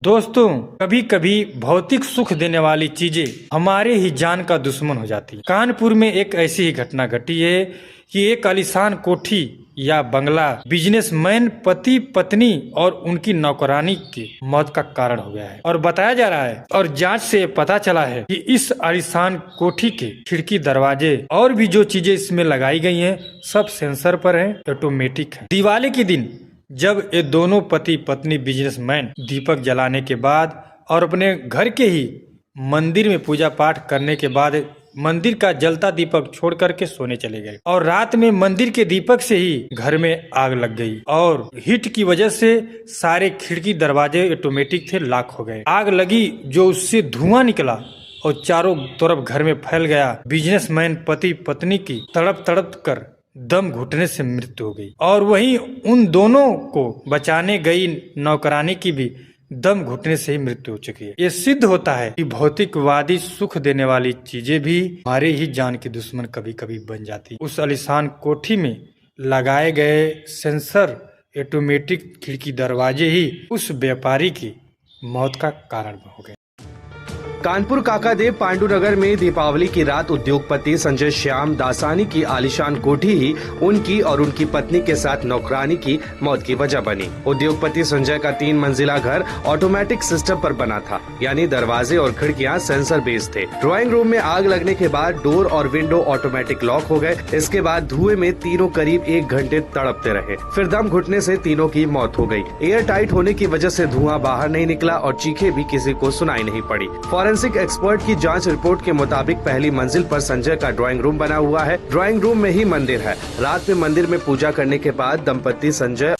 दोस्तों, कभी कभी भौतिक सुख देने वाली चीजें हमारे ही जान का दुश्मन हो जाती है। कानपुर में एक ऐसी ही घटना घटी है कि एक आलीशान कोठी या बंगला बिजनेसमैन पति पत्नी और उनकी नौकरानी की मौत का कारण हो गया है। और बताया जा रहा है और जांच से पता चला है कि इस आलीशान कोठी के खिड़की दरवाजे और भी जो चीजें इसमें लगाई गई हैं सब सेंसर पर हैं, ऑटोमेटिक है। दिवाली के दिन जब ये दोनों पति पत्नी बिजनेसमैन दीपक जलाने के बाद और अपने घर के ही मंदिर में पूजा पाठ करने के बाद मंदिर का जलता दीपक छोड़ करके सोने चले गए और रात में मंदिर के दीपक से ही घर में आग लग गई और हीट की वजह से सारे खिड़की दरवाजे ऑटोमेटिक थे, लॉक हो गए। आग लगी जो उससे धुआं निकला और चारों तरफ घर में फैल गया। बिजनेसमैन पति पत्नी की तड़प तड़प कर दम घुटने से मृत्यु हो गई और वहीं उन दोनों को बचाने गई नौकरानी की भी दम घुटने से ही मृत्यु हो चुकी है। ये सिद्ध होता है कि भौतिकवादी सुख देने वाली चीजें भी हमारे ही जान की दुश्मन कभी कभी बन जाती। उस आलीशान कोठी में लगाए गए सेंसर ऑटोमेटिक खिड़की दरवाजे ही उस व्यापारी की मौत का कारण हो गए। कानपुर काकादेव पांडुनगर में दीपावली की रात उद्योगपति संजय श्याम दासानी की आलीशान कोठी ही उनकी और उनकी पत्नी के साथ नौकरानी की मौत की वजह बनी। उद्योगपति संजय का 3 मंजिला घर ऑटोमेटिक सिस्टम पर बना था, यानी दरवाजे और खिड़कियां सेंसर बेस्ड थे। ड्राइंग रूम में आग लगने के बाद डोर और विंडो ऑटोमेटिक लॉक हो गए। इसके बाद धुएं में तीनों करीब 1 घंटे तड़पते रहे, फिर दम घुटने से तीनों की मौत हो गई। एयर टाइट होने की वजह से धुआं बाहर नहीं निकला और चीखें भी किसी को सुनाई नहीं पड़ी। फॉरेंसिक एक्सपर्ट की जांच रिपोर्ट के मुताबिक पहली मंजिल पर संजय का ड्राइंग रूम बना हुआ है। ड्राइंग रूम में ही मंदिर है। रात में मंदिर में पूजा करने के बाद दंपति संजय